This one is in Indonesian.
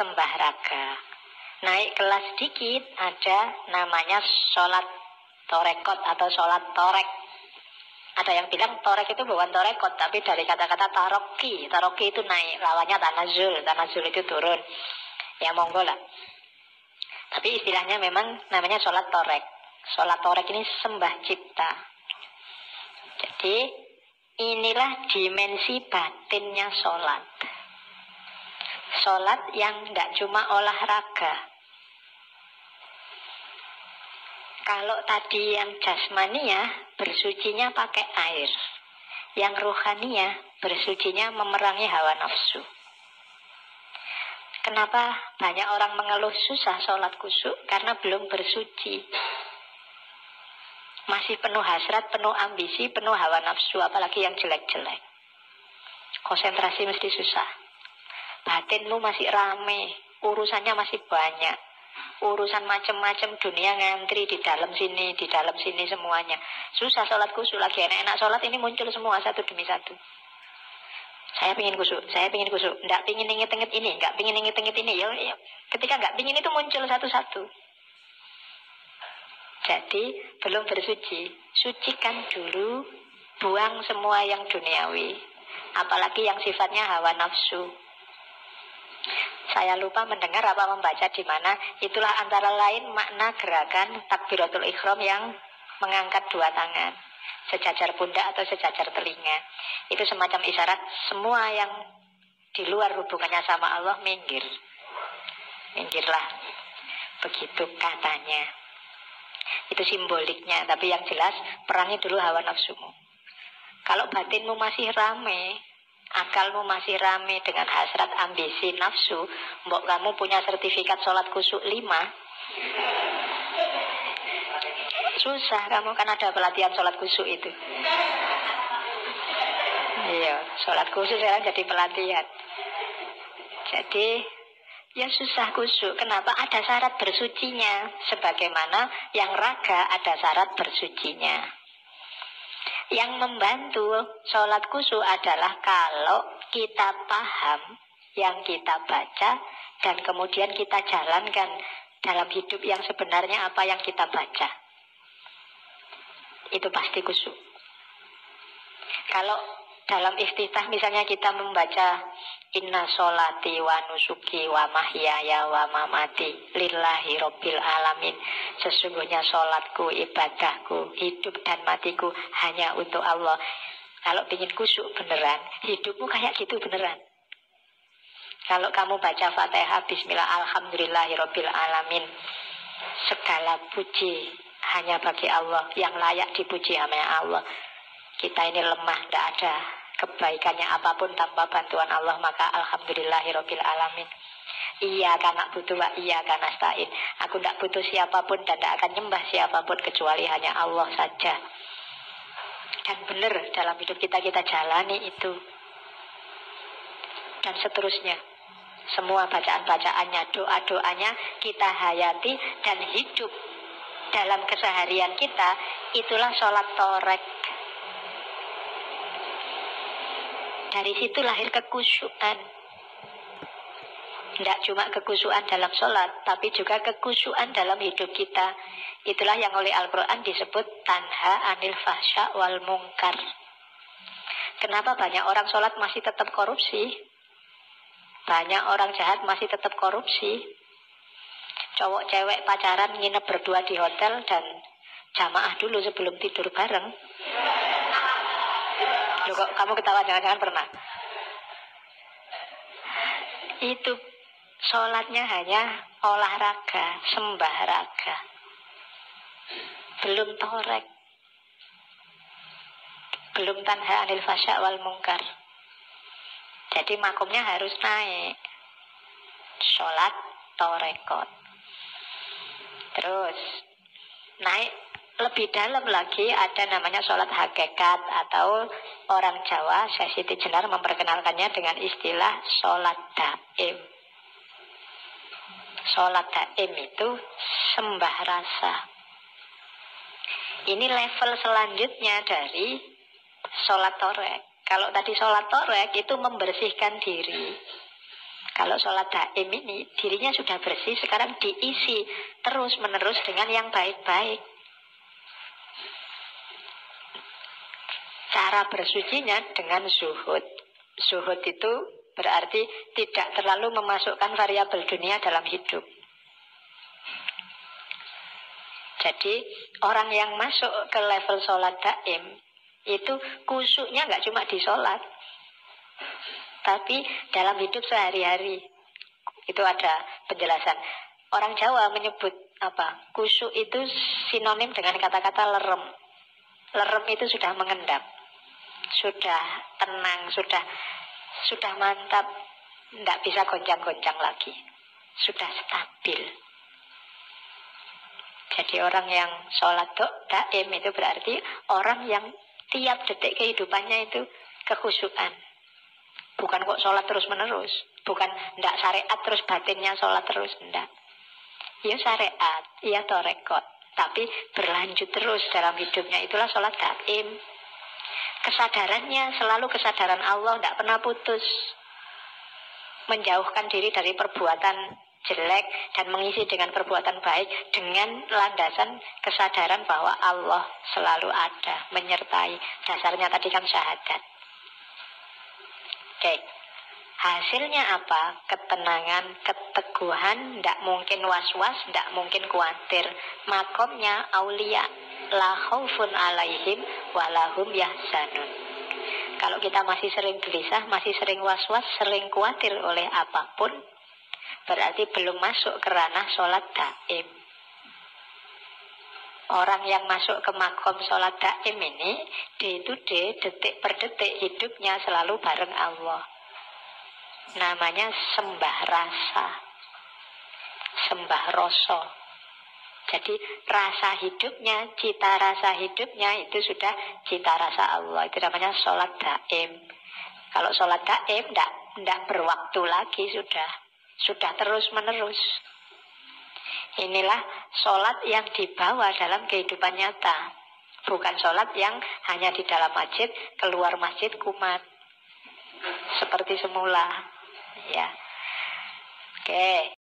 sembah raga. Naik kelas dikit ada namanya sholat torekot atau sholat torek. Ada yang bilang torek itu bukan torekot, tapi dari kata-kata taroki. Taroki itu naik, lawannya tanazul. Tanazul itu turun. Ya monggo lah. Tapi istilahnya memang namanya sholat torek. Sholat torek ini sembah cipta. Jadi inilah dimensi batinnya sholat. Sholat yang tidak cuma olahraga. Kalau tadi yang jasmania bersucinya pakai air, yang rohania bersucinya memerangi hawa nafsu. Kenapa banyak orang mengeluh susah sholat khusyuk? Karena belum bersuci. Masih penuh hasrat, penuh ambisi, penuh hawa nafsu, apalagi yang jelek-jelek. Konsentrasi mesti susah. Batinmu masih rame, urusannya masih banyak. Urusan macam-macam dunia ngantri di dalam sini semuanya. Susah sholat khusyuk lagi. Enak-enak sholat ini muncul semua satu demi satu. Saya pingin khusyuk. Nggak pingin inget-inget ini, nggak pingin inget-inget ini. Ya, ketika nggak pingin itu muncul satu-satu. Jadi belum bersuci. Sucikan dulu, buang semua yang duniawi, apalagi yang sifatnya hawa nafsu. Saya lupa mendengar apa membaca di mana. Itulah antara lain makna gerakan takbiratul ihram yang mengangkat dua tangan sejajar pundak atau sejajar telinga. Itu semacam isyarat semua yang di luar hubungannya sama Allah minggir. Minggirlah. Begitu katanya. Itu simboliknya. Tapi yang jelas perangi dulu hawa nafsumu. Kalau batinmu masih rame, akalmu masih rame dengan hasrat, ambisi, nafsu, mbok kamu punya sertifikat sholat khusyuk 5, susah kamu, kan ada pelatihan sholat khusyuk itu. Iya, sholat khusyuk sekarang jadi pelatihan. Jadi ya susah khusyuk. Kenapa? Ada syarat bersucinya. Sebagaimana yang raga ada syarat bersucinya. Yang membantu sholat khusyuk adalah kalau kita paham yang kita baca dan kemudian kita jalankan dalam hidup yang sebenarnya apa yang kita baca. Itu pasti khusyuk. Kalau dalam iftitah misalnya kita membaca inna sholati wa nusuki wa mahyaya wa mamati lillahi rabbil alamin. Sesungguhnya sholatku, ibadahku, hidup dan matiku hanya untuk Allah. Kalau ingin khusyuk beneran, hidupmu kayak gitu beneran. Kalau kamu baca Fatihah bismillah alhamdulillahi rabbil alamin, segala puji hanya bagi Allah, yang layak dipuji hanya Allah. Kita ini lemah, tidak ada kebaikannya apapun tanpa bantuan Allah, maka alhamdulillahirabbil alamin. Iya karena butuh wa iya karena nasta'in. Aku tidak butuh siapapun dan tidak akan nyembah siapapun kecuali hanya Allah saja. Dan benar dalam hidup kita jalani itu. Dan seterusnya. Semua bacaan-bacaannya, doa-doanya kita hayati dan hidup dalam keseharian kita. Itulah sholat torek. Dari situ lahir kekhusyuan. Tidak cuma kekhusyuan dalam sholat, tapi juga kekhusyuan dalam hidup kita. Itulah yang oleh Al-Quran disebut tanha anil fahsya wal mungkar. Kenapa banyak orang sholat masih tetap korupsi? Banyak orang jahat masih tetap korupsi. Cowok cewek pacaran nginep berdua di hotel dan jamaah dulu sebelum tidur bareng. Loh, kok kamu ketawa, jangan-jangan pernah. Itu sholatnya hanya olahraga, sembah raga. Belum torek. Belum tanha anil fasya wal mungkar. Jadi makomnya harus naik. Sholat torekot. Terus naik lebih dalam lagi ada namanya sholat hakikat, atau orang Jawa, Syekh Siti Jenar memperkenalkannya dengan istilah sholat daim. Sholat daim itu sembah rasa. Ini level selanjutnya dari sholat torek. Kalau tadi sholat torek itu membersihkan diri. Kalau sholat daim ini dirinya sudah bersih, sekarang diisi terus menerus dengan yang baik-baik. Cara bersucinya dengan zuhud. Zuhud itu berarti tidak terlalu memasukkan variabel dunia dalam hidup. Jadi orang yang masuk ke level sholat daim itu khusyuknya nggak cuma di sholat, tapi dalam hidup sehari-hari. Itu ada penjelasan. Orang Jawa menyebut apa? Khusyuk itu sinonim dengan kata-kata lerem. Lerem itu sudah mengendap, sudah tenang, sudah mantap, tidak bisa goncang-goncang lagi, sudah stabil. Jadi orang yang sholat daim itu berarti orang yang tiap detik kehidupannya itu kekhusyukan. Bukan kok sholat terus menerus, bukan ndak syariat terus batinnya sholat terus, ndak. Ya syariat, ya torekot, tapi berlanjut terus dalam hidupnya, itulah sholat daim. Kesadarannya selalu kesadaran Allah, ndak pernah putus. Menjauhkan diri dari perbuatan jelek dan mengisi dengan perbuatan baik dengan landasan kesadaran bahwa Allah selalu ada, menyertai. Dasarnya tadi kan syahadat. Oke. Hasilnya apa? Ketenangan, keteguhan, tidak mungkin was-was, tidak mungkin khawatir. Makomnya aulia, la khaufun alaihim walahum yahzanun. Kalau kita masih sering gelisah, masih sering was-was, sering khawatir oleh apapun, berarti belum masuk ke ranah sholat daim. Orang yang masuk ke makom sholat daim ini, day to day, detik per detik hidupnya selalu bareng Allah. Namanya sembah rasa, sembah rasa. Jadi rasa hidupnya, cita rasa hidupnya itu sudah cita rasa Allah. Itu namanya sholat daim. Kalau sholat daim tidak berwaktu lagi, sudah terus menerus. Inilah sholat yang dibawa dalam kehidupan nyata. Bukan sholat yang hanya di dalam masjid, keluar masjid kumat seperti semula. Ya, oke.